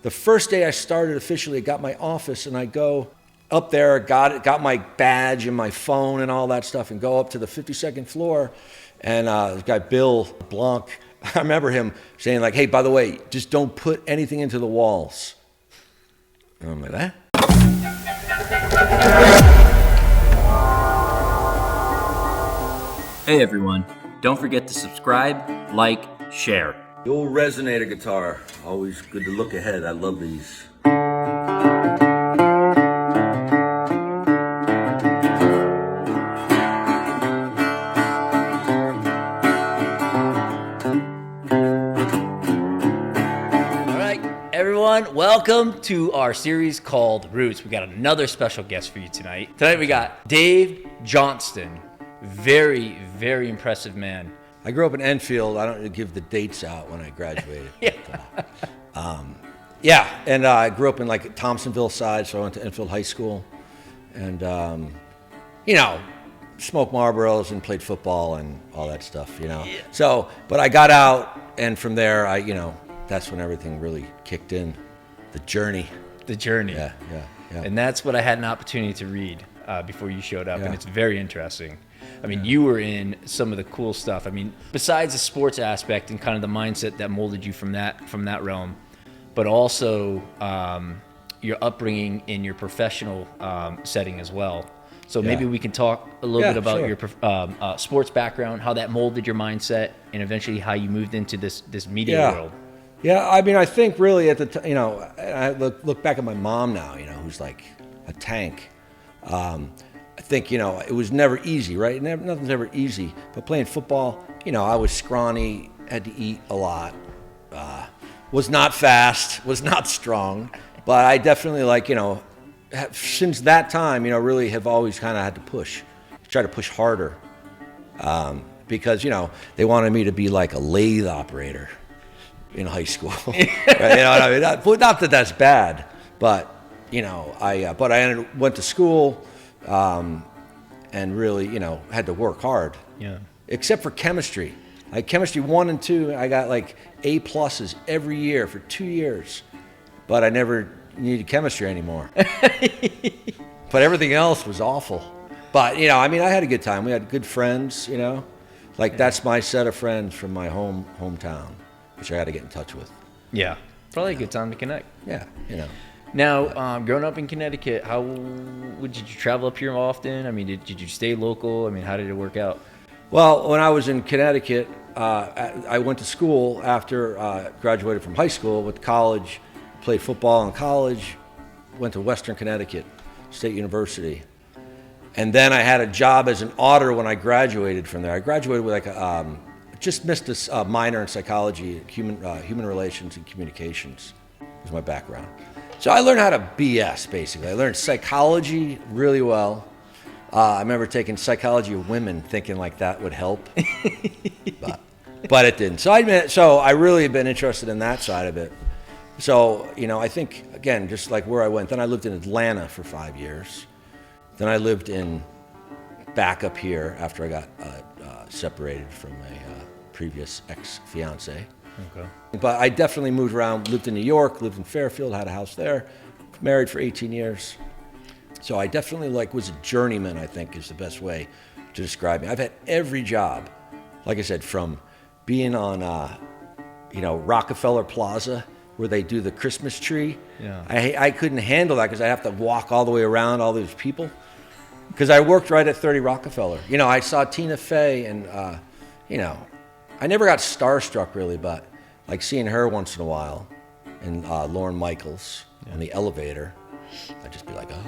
the first day I started officially, I got my office, and I go up there, got my badge and my phone and all that stuff, and go up to the 52nd floor, and this guy Bill Blanc, I remember him saying like, "Hey, by the way, just don't put anything into the walls." And I'm like, "What?" Hey everyone, don't forget to subscribe, like, share. The old resonator guitar, always good to look ahead. I love these. Everyone, welcome to our series called Roots. We got another special guest for you tonight. Tonight we got Dave Johnston. Very, very impressive man. I grew up in Enfield. I don't give the dates out when I graduated. And I grew up in like Thompsonville side, so I went to Enfield High School. And, smoked Marlboros and played football and all that stuff, Yeah. So, but I got out, and from there, that's when everything really kicked in. The journey. Yeah. And that's what I had an opportunity to read before you showed up, and it's very interesting. I mean, you were in some of the cool stuff. I mean, besides the sports aspect and kind of the mindset that molded you from that realm, but also your upbringing in your professional setting as well. So maybe we can talk a little bit about your sports background, how that molded your mindset, and eventually how you moved into this media world. Yeah, I mean, I think really at the time, I look back at my mom now, who's like a tank. I think, it was never easy, right? Nothing's ever easy. But playing football, I was scrawny, had to eat a lot, was not fast, was not strong. But I definitely since that time, really have always kind of had to try to push harder. Because, they wanted me to be like a lathe operator in high school. Right? You know what I mean? Not that that's bad, but, I went to school, and really, had to work hard. Yeah. Except for chemistry. Chemistry 1 and 2, I got like A+ every year for 2 years. But I never needed chemistry anymore. But everything else was awful. But, I had a good time. We had good friends, That's my set of friends from my hometown, which I got to get in touch with. Yeah. Probably a good time to connect. Yeah, Now, growing up in Connecticut, did you travel up here often? I mean, did you stay local? I mean, how did it work out? Well, when I was in Connecticut, I went to school after graduated from high school, went to college, played football in college, went to Western Connecticut State University. And then I had a job as an auditor when I graduated from there. I graduated with just missed a minor in psychology, human relations and communications was my background. So I learned how to BS, basically. I learned psychology really well. I remember taking psychology of women, thinking like that would help, but it didn't. So I really have been interested in that side of it. So, I think, again, just like where I went, then I lived in Atlanta for 5 years. Then I lived back up here after I got separated from my previous ex-fiance. Okay. But I definitely moved around, lived in New York, lived in Fairfield, had a house there, married for 18 years. So I definitely was a journeyman, I think is the best way to describe me. I've had every job, like I said, from being on, Rockefeller Plaza, where they do the Christmas tree. Yeah. I couldn't handle that because I have to walk all the way around all those people. Because I worked right at 30 Rockefeller. I saw Tina Fey and, I never got starstruck really, but seeing her once in a while and Lorne Michaels on the elevator, I'd just be like, oh.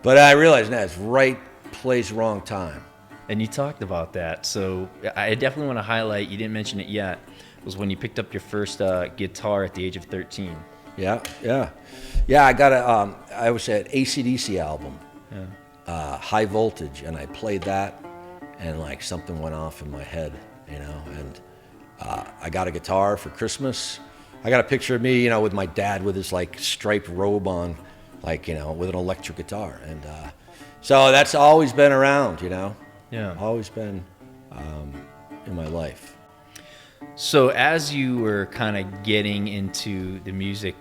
But I realized now it's right place, wrong time. And you talked about that. So I definitely want to highlight, you didn't mention it yet, was when you picked up your first guitar at the age of 13. Yeah. I got I was at AC/DC album, High Voltage, and I played that, and something went off in my head, and I got a guitar for Christmas. I got a picture of me, with my dad with his striped robe on, with an electric guitar, and so that's always been around, Yeah. always been in my life. So as you were kind of getting into the music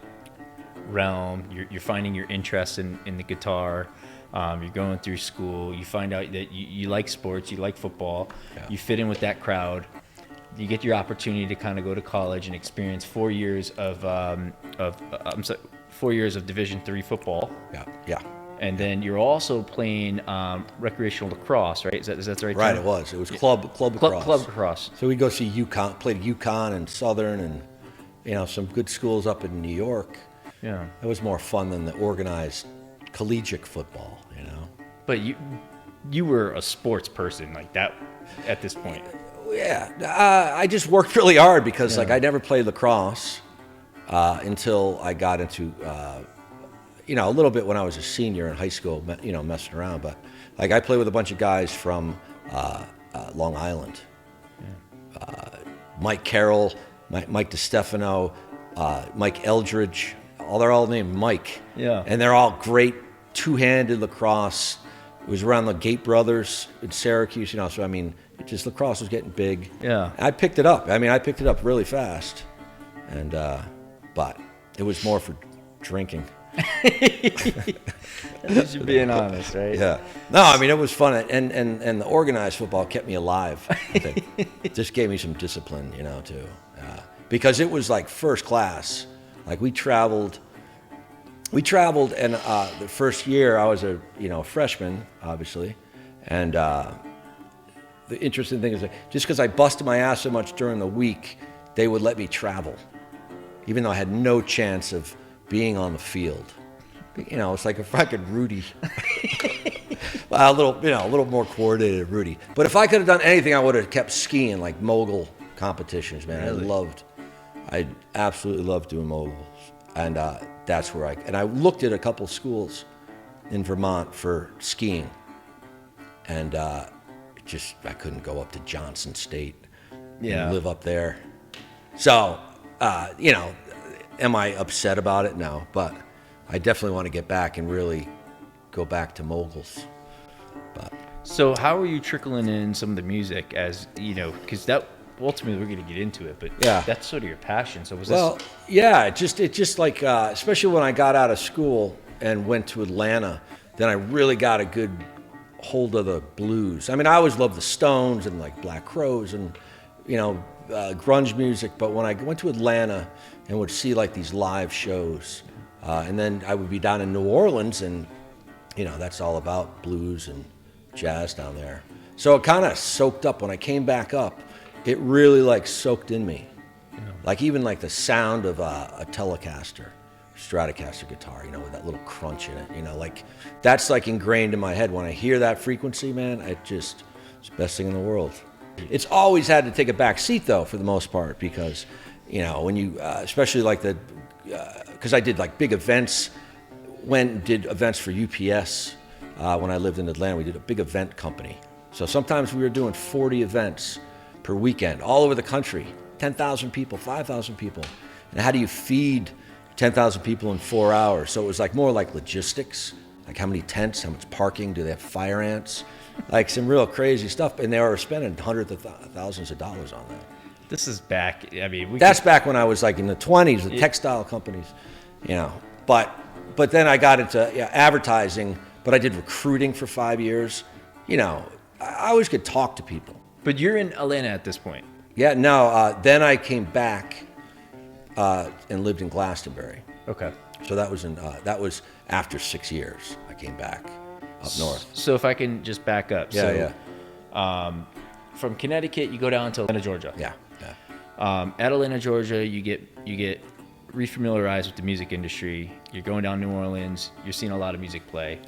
realm, you're finding your interest in the guitar. You're going through school. You find out that you like sports. You like football. Yeah. You fit in with that crowd. You get your opportunity to kind of go to college and experience 4 years of 4 years of Division III football. Yeah. And then you're also playing recreational lacrosse, right? Is that the right Right, term? it was. It was club lacrosse. Club lacrosse. So we'd go see UConn, played UConn and Southern and, some good schools up in New York. Yeah. It was more fun than the organized collegiate football, But you were a sports person like that at this point. Yeah, I just worked really hard because I never played lacrosse until I got into a little bit when I was a senior in high school, messing around. But like I played with a bunch of guys from Long Island, Mike Carroll, Mike DiStefano, Mike Eldridge. They're all named Mike. Yeah. And they're all great two-handed lacrosse. It was around the Gate Brothers in Syracuse, so I mean, lacrosse was getting big. Yeah. I picked it up. I picked it up really fast. And, but it was more for drinking. At least you're being honest, right? Yeah. No, it was fun. And the organized football kept me alive. I think. It just gave me some discipline, too. Because it was like first class. Like we traveled, and the first year I was a freshman, obviously, and the interesting thing is that just because I busted my ass so much during the week, they would let me travel, even though I had no chance of being on the field. It's like a fucking Rudy, well, a little more coordinated Rudy. But if I could have done anything, I would have kept skiing, like mogul competitions, man. Really? I absolutely loved doing moguls, and that's where I looked at a couple schools in Vermont for skiing, and I couldn't go up to Johnson State and live up there. So, am I upset about it? No, but I definitely want to get back and really go back to moguls. But So how are you trickling in some of the music as, because that ultimately we're going to get into it, but that's sort of your passion. So it just like, especially when I got out of school and went to Atlanta, then I really got a good hold of the blues. I always loved the Stones and like Black Crowes and, grunge music. But when I went to Atlanta and would see like these live shows, and then I would be down in New Orleans and, that's all about blues and jazz down there. So it kind of soaked up. When I came back up, it really like soaked in me. Like even like the sound of a Telecaster, Stratocaster guitar, with that little crunch in it, like that's like ingrained in my head. When I hear that frequency, man, it's the best thing in the world. It's always had to take a back seat though, for the most part, because, when you, especially like because I did like big events, did events for UPS when I lived in Atlanta. We did a big event company. So sometimes we were doing 40 events per weekend all over the country, 10,000 people, 5,000 people. And how do you feed 10,000 people in 4 hours? So it was like more like logistics, like how many tents, how much parking, do they have fire ants? Like some real crazy stuff. And they were spending hundreds of thousands of dollars on that. This is back, that's back when I was like in the 20s, the textile companies, But then I got into advertising, but I did recruiting for 5 years. I always could talk to people. But you're in Atlanta at this point. Yeah, no. Then I came back and lived in Glastonbury. Okay. So that was after 6 years. I came back up north. So if I can just back up. From Connecticut, you go down to Atlanta, Georgia. Yeah. At Atlanta, Georgia, you get refamiliarized with the music industry. You're going down New Orleans. You're seeing a lot of music play,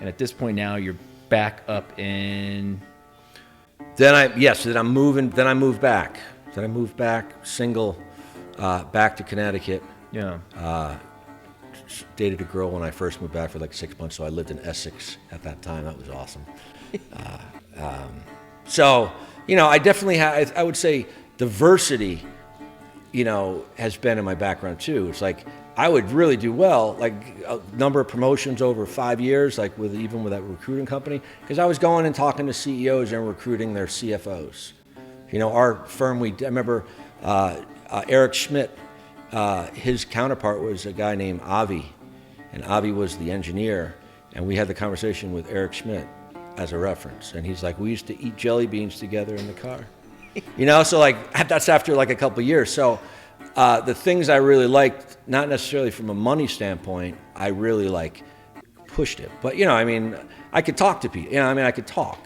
and at this point now, you're back up in. Then I moved back. Then I moved back single, back to Connecticut. Yeah. Dated a girl when I first moved back for like 6 months, so I lived in Essex at that time. That was awesome. So, I definitely I would say diversity, has been in my background too. It's like I would really do well, like a number of promotions over 5 years, like even with that recruiting company, because I was going and talking to CEOs and recruiting their CFOs. Our firm, I remember Eric Schmidt, his counterpart was a guy named Avi, and Avi was the engineer, and we had the conversation with Eric Schmidt as a reference, and he's like, we used to eat jelly beans together in the car. So like that's after like a couple of years. So the things I really liked, not necessarily from a money standpoint, I really like pushed it. But I could talk to people. I could talk.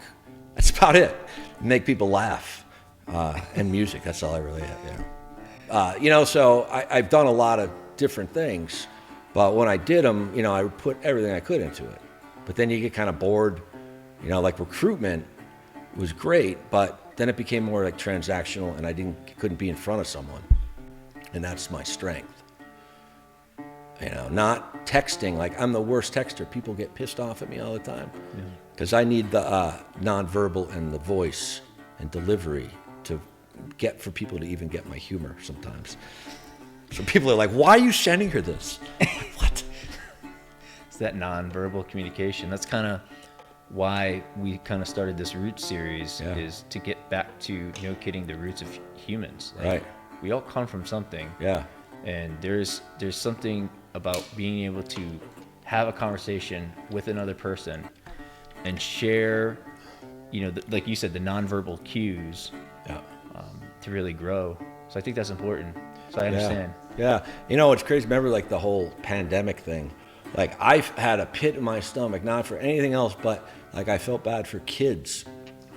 That's about it. Make people laugh, and music. That's all I really have. So I've done a lot of different things, but when I did them, I would put everything I could into it. But then you get kind of bored. Like recruitment was great, but then it became more like transactional, and I couldn't be in front of someone, and that's my strength. Not texting. Like I'm the worst texter. People get pissed off at me all the time because I need the nonverbal and the voice and delivery for people to even get my humor sometimes. So people are like, "Why are you sending her this?" What? It's that nonverbal communication. That's kind of why we kind of started this Roots series, is to get back to no kidding the roots of humans. Like, right. We all come from something. Yeah. And there's something about being able to have a conversation with another person and share, like you said, the nonverbal cues to really grow. So I think that's important. So I understand. Yeah. It's crazy. Remember like the whole pandemic thing? Like I've had a pit in my stomach, not for anything else, but like I felt bad for kids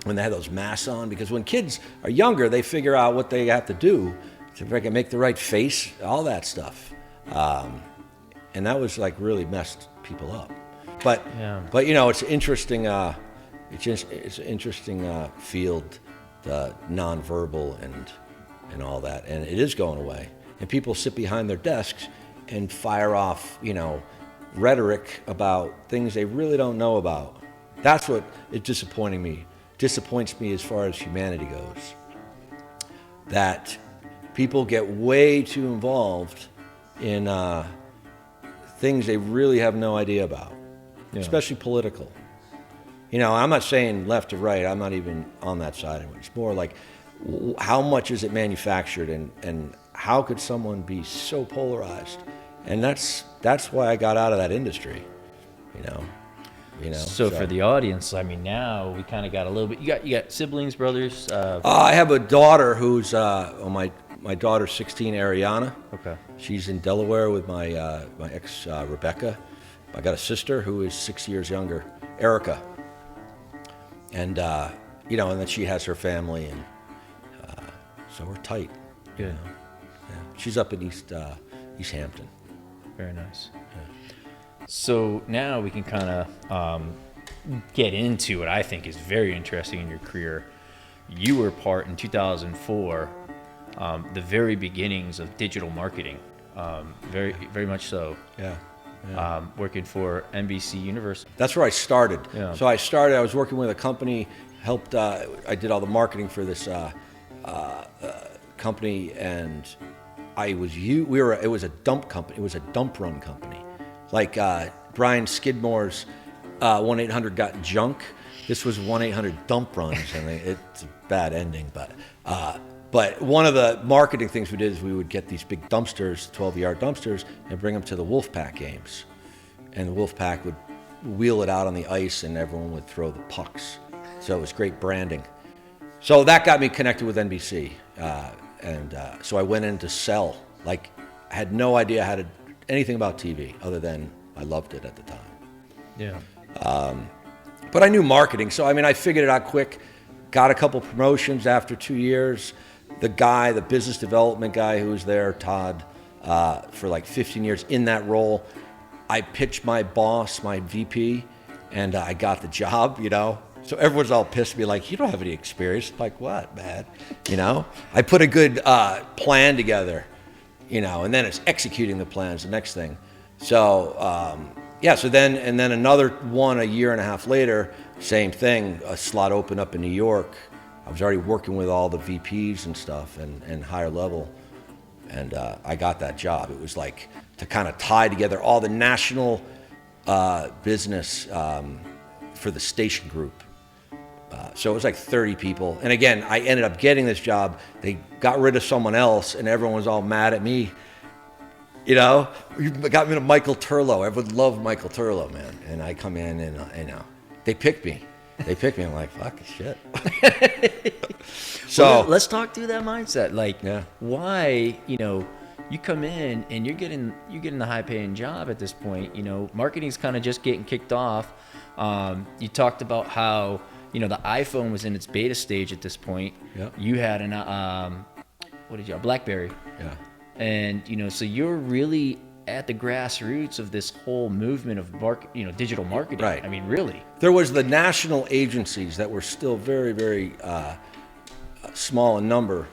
when they had those masks on, because when kids are younger, they figure out what they have to do to make the right face, all that stuff. And that was like really messed people up. But it's interesting. It's an interesting field, the nonverbal and all that, and it is going away. And people sit behind their desks and fire off, rhetoric about things they really don't know about. That's what disappoints me as far as humanity goes. That people get way too involved in things they really have no idea about, especially political. I'm not saying left or right. I'm not even on that side of it. It's more like how much is it manufactured, and how could someone be so polarized? And that's why I got out of that industry, So for the audience, now we kind of got a little bit. You got siblings, brothers? I have a daughter who's my daughter's 16, Ariana. Okay. She's in Delaware with my ex Rebecca. I got a sister who is 6 years younger, Erica. And and then she has her family, and so we're tight. Good. Yeah. She's up in East Hampton. Very nice. So now we can kind of get into what I think is very interesting in your career. You were part in 2004, the very beginnings of digital marketing, very, very much so. Yeah. Working for NBC Universal. That's where I started. Yeah. So I was working with a company, I did all the marketing for this company, and it was a dump company. It was a dump run company. Like Brian Skidmore's 1-800 got junk. This was 1-800 dump runs, and it's a bad ending. But one of the marketing things we did is we would get these big dumpsters, 12-yard dumpsters, and bring them to the Wolfpack games. And the Wolfpack would wheel it out on the ice, and everyone would throw the pucks. So it was great branding. So that got me connected with NBC. So I went in to sell. Like, I had no idea anything about TV other than I loved it at the time. Yeah. But I knew marketing, so I figured it out quick. Got a couple promotions after 2 years. The business development guy who was there, Todd, for like 15 years in that role, I pitched my boss, my VP, and I got the job, So everyone's all pissed at me, like, you don't have any experience. I'm like, what, man? I put a good plan together, and then it's executing the plans, the next thing. So, so then another one a year and a half later, same thing, a slot opened up in New York. I was already working with all the VPs and stuff and higher level, and I got that job. It was like to kind of tie together all the national business for the station group. So it was like 30 people. And again, I ended up getting this job. They got rid of someone else, and everyone was all mad at me. You know, you got me to Michael Turlo. Everyone loved Michael Turlo, man. And I come in and, they picked me. I'm like, fuck, shit. So well, let's talk through that mindset. Like, Yeah. why, you come in and you're getting the high paying job at this point. Marketing's kind of just getting kicked off. You talked about how, the iPhone was in its beta stage at this point. Yeah. You had a BlackBerry. Yeah. And, so you're really at the grassroots of this whole movement of digital marketing. Right. I mean, really. There was the national agencies that were still very, very small in number,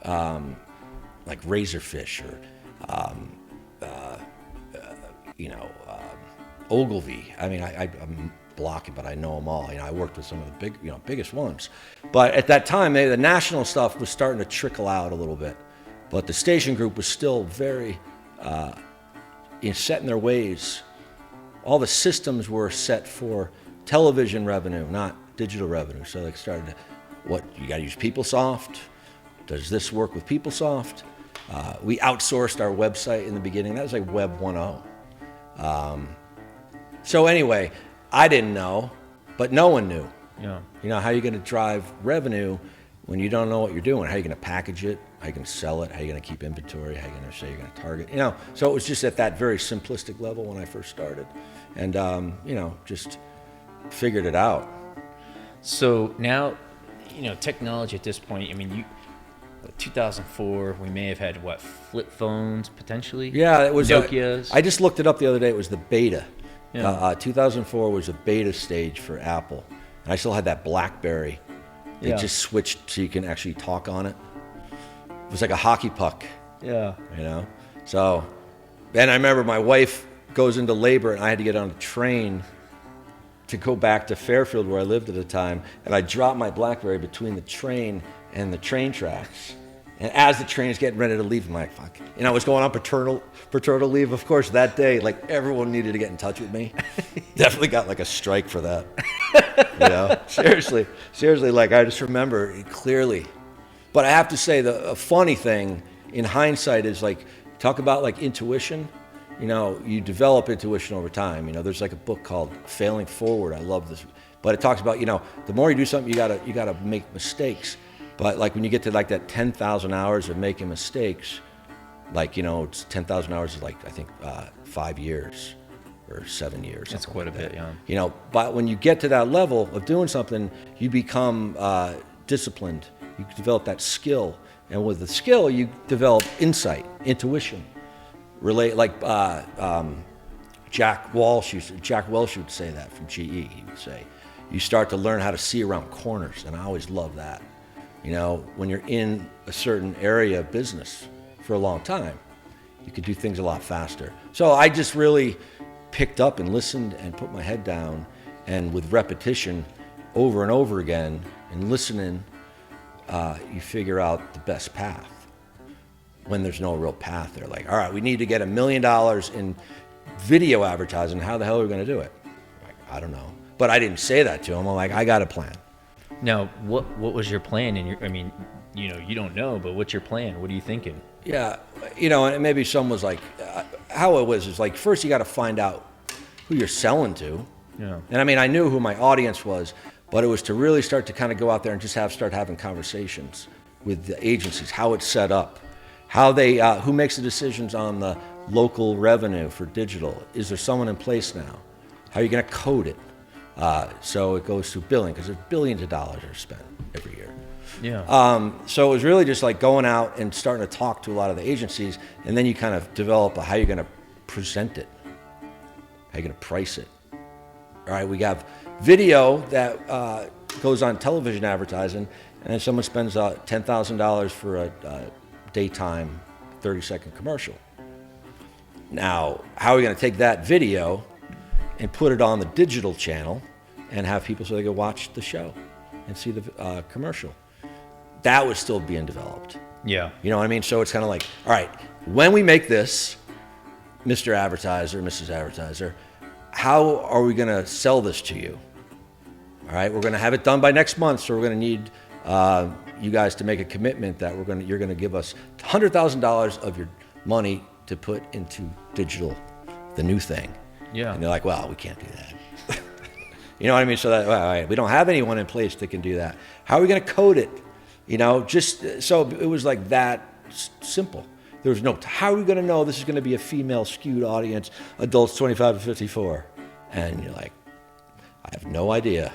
like Razorfish or, Ogilvy. I mean, I'm blocking, but I know them all. I worked with some of the biggest ones. But at that time, the national stuff was starting to trickle out a little bit. But the station group was still very set in their ways. All the systems were set for television revenue, not digital revenue. So they started you got to use PeopleSoft. Does this work with PeopleSoft? We outsourced our website in the beginning. That was like Web 1.0. So anyway, I didn't know, but no one knew. Yeah. How are you going to drive revenue when you don't know what you're doing? How are you going to package it? How are you going to sell it? How are you going to keep inventory? How are you going to say you're going to target? So it was just at that very simplistic level when I first started. And, just figured it out. So now, technology at this point, 2004, we may have had, flip phones potentially? Yeah, it was. Nokias. I just looked it up the other day. It was the beta. Yeah. 2004 was a beta stage for Apple. And I still had that BlackBerry. They just switched so you can actually talk on it. It was like a hockey puck. Yeah. So then I remember my wife goes into labor and I had to get on a train to go back to Fairfield where I lived at the time. And I dropped my BlackBerry between the train and the train tracks. And as the train is getting ready to leave, I'm like, fuck. I was going on paternal leave. Of course, that day, like, everyone needed to get in touch with me. Definitely got, like, a strike for that. Seriously, like, I just remember it clearly. But I have to say, a funny thing in hindsight is, like, talk about, like, intuition. You develop intuition over time. There's, like, a book called Failing Forward. I love this. But it talks about, the more you do something, you gotta make mistakes. But like when you get to like that 10,000 hours of making mistakes, like, it's 10,000 hours is like, I think 5 years or 7 years. That's quite like a bit, that. yeah. But when you get to that level of doing something, you become disciplined. You develop that skill. And with the skill, you develop insight, intuition. Jack Welch used to say that from GE. He would say, you start to learn how to see around corners. And I always love that. When you're in a certain area of business for a long time, you could do things a lot faster. So I just really picked up and listened and put my head down, and with repetition over and over again and listening, you figure out the best path. When there's no real path, they're like, all right, we need to get $1 million in video advertising. How the hell are we going to do it? Like, I don't know. But I didn't say that to them. I'm like, I got a plan. Now, what was your plan? You don't know, but what's your plan? What are you thinking? Yeah, and maybe some was like, how it was is like, first you got to find out who you're selling to. Yeah. And I knew who my audience was, but it was to really start to kind of go out there and just start having conversations with the agencies, how it's set up, how they, who makes the decisions on the local revenue for digital. Is there someone in place now? How are you going to code it? So it goes through billing, because there's billions of dollars are spent every year. Yeah. So it was really just like going out and starting to talk to a lot of the agencies, and then you kind of develop how you're going to present it, how you're going to price it. All right, we have video that goes on television advertising, and then someone spends $10,000 for a daytime 30-second commercial. Now, how are we going to take that video and put it on the digital channel and have people so they can watch the show and see the commercial? That was still being developed. Yeah. You know what I mean? So it's kind of like, all right, when we make this, Mr. Advertiser, Mrs. Advertiser, how are we going to sell this to you? All right, we're going to have it done by next month, so we're going to need you guys to make a commitment that you're going to give us $100,000 of your money to put into digital, the new thing. Yeah. And they're like, well, we can't do that. You know what I mean? So that, well, all right, we don't have anyone in place that can do that. How are we going to code it? You know, just so it was like that simple. There was no, how are we going to know this is going to be a female skewed audience, adults 25 to 54? And you're like, I have no idea.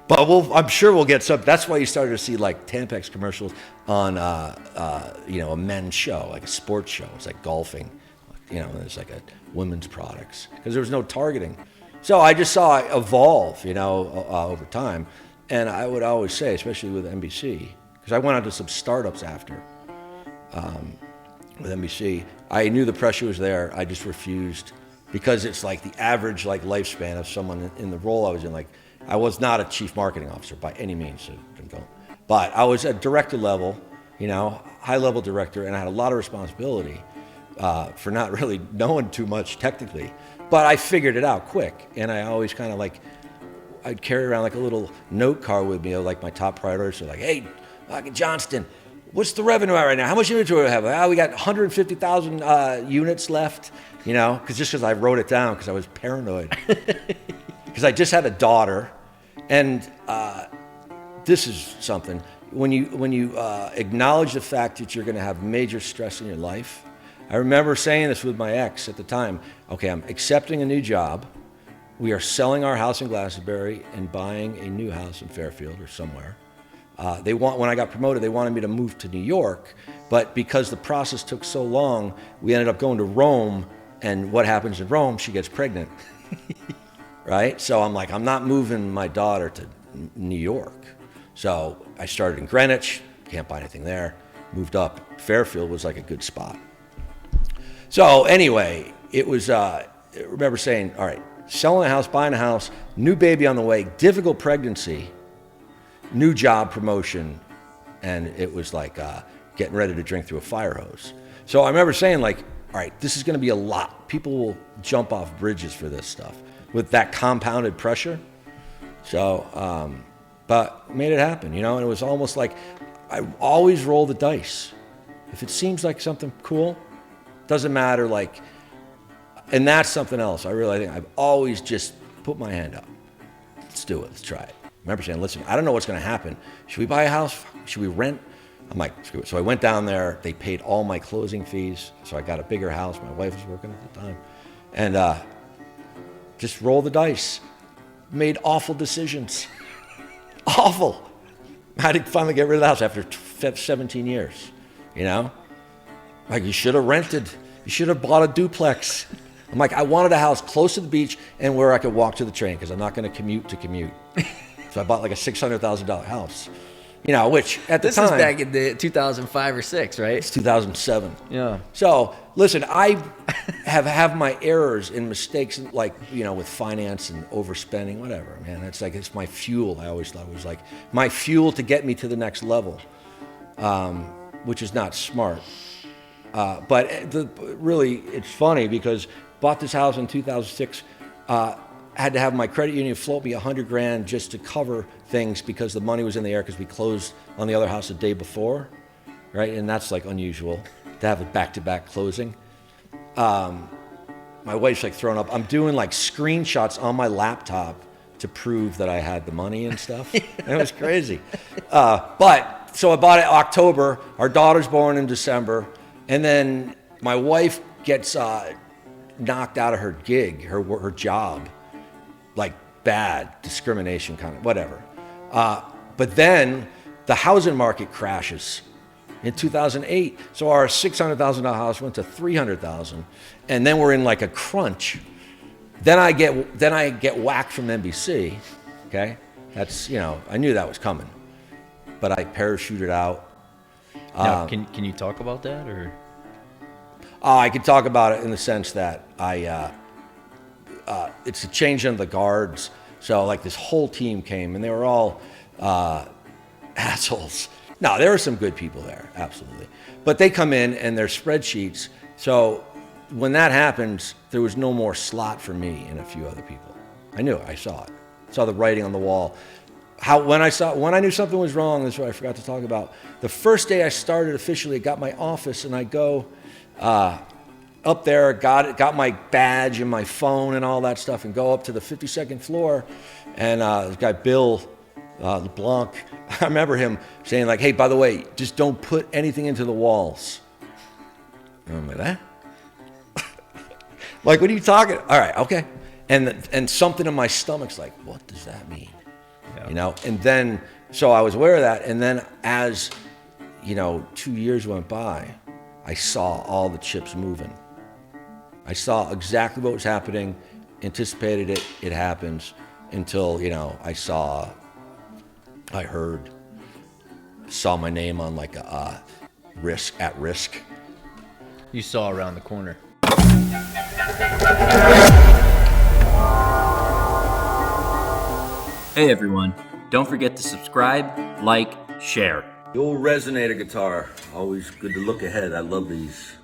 But I'm sure we'll get some. That's why you started to see like Tampax commercials on, a men's show, like a sports show. It's like golfing, there's like a women's products because there was no targeting. So I just saw it evolve, over time. And I would always say, especially with NBC, because I went on to some startups after with NBC, I knew the pressure was there. I just refused because it's like the average lifespan of someone in the role I was in. Like I was not a chief marketing officer by any means, so but I was at director level, high level director, and I had a lot of responsibility for not really knowing too much technically. But I figured it out quick, and I always kind of I'd carry around like a little note card with me of like my top priorities. So like, hey, Johnston, what's the revenue at right now? How much inventory do we have? We got 150,000 units left, because I wrote it down because I was paranoid. Because I just had a daughter, and this is something. When you acknowledge the fact that you're going to have major stress in your life, I remember saying this with my ex at the time. Okay, I'm accepting a new job. We are selling our house in Glastonbury and buying a new house in Fairfield or somewhere. When I got promoted, they wanted me to move to New York, but because the process took so long, we ended up going to Rome, and what happens in Rome, she gets pregnant, right? So I'm like, I'm not moving my daughter to New York. So I started in Greenwich, can't buy anything there, moved up. Fairfield was like a good spot. So anyway, it was, I remember saying, all right, selling a house, buying a house, new baby on the way, difficult pregnancy, new job promotion, and it was like getting ready to drink through a fire hose. So I remember saying all right, this is going to be a lot. People will jump off bridges for this stuff with that compounded pressure. So, but made it happen, and it was almost like I always roll the dice. If it seems like something cool, doesn't matter, and that's something else. I really think I've always just put my hand up. Let's do it. Let's try it. I remember saying, listen, I don't know what's going to happen. Should we buy a house? Should we rent? I'm like, screw it. So I went down there. They paid all my closing fees. So I got a bigger house. My wife was working at the time. And just roll the dice. Made awful decisions. Awful. I had to finally get rid of the house after 17 years, Like, you should have rented. You should have bought a duplex. I'm like, I wanted a house close to the beach and where I could walk to the train because I'm not going to commute. So I bought like a $600,000 house, which at the time. This is back in the 2005 or 6, right? It's 2007. Yeah. So listen, I have my errors and mistakes, with finance and overspending, whatever, man. It's my fuel. I always thought it was like my fuel to get me to the next level, which is not smart. But really, it's funny because bought this house in 2006, had to have my credit union float me $100,000 just to cover things because the money was in the air because we closed on the other house the day before, right? And that's unusual to have a back-to-back closing. My wife's throwing up. I'm doing screenshots on my laptop to prove that I had the money and stuff. It was crazy. So I bought it October. Our daughter's born in December. And then my wife gets knocked out of her gig, her job, bad discrimination kind of whatever. But then the housing market crashes in 2008. So our $600,000 house went to $300,000, and then we're in a crunch. Then I get whacked from NBC. Okay, that's I knew that was coming, but I parachuted out. Now, can you talk about that or? I could talk about it in the sense that it's a change in the guards. So this whole team came and they were all assholes. No, there were some good people there, absolutely. But they come in and their spreadsheets. So when that happens, there was no more slot for me and a few other people. I knew it, I saw it. saw the writing on the wall. When I knew something was wrong, that's what I forgot to talk about. The first day I started officially, I got my office, and I go up there, got my badge and my phone and all that stuff, and go up to the 52nd floor, and this guy Bill LeBlanc, I remember him saying like, "Hey, by the way, just don't put anything into the walls." And I'm like, that? Like, what are you talking? All right, okay. And something in my stomach's like, what does that mean? Yeah. You know, and then, so I was aware of that. And then as, 2 years went by, I saw all the chips moving. I saw exactly what was happening, anticipated it, it happens, until, I heard, saw my name on like a at risk. You saw around the corner. Hey everyone, don't forget to subscribe, like, share. The old resonator guitar, always good to look ahead. I love these.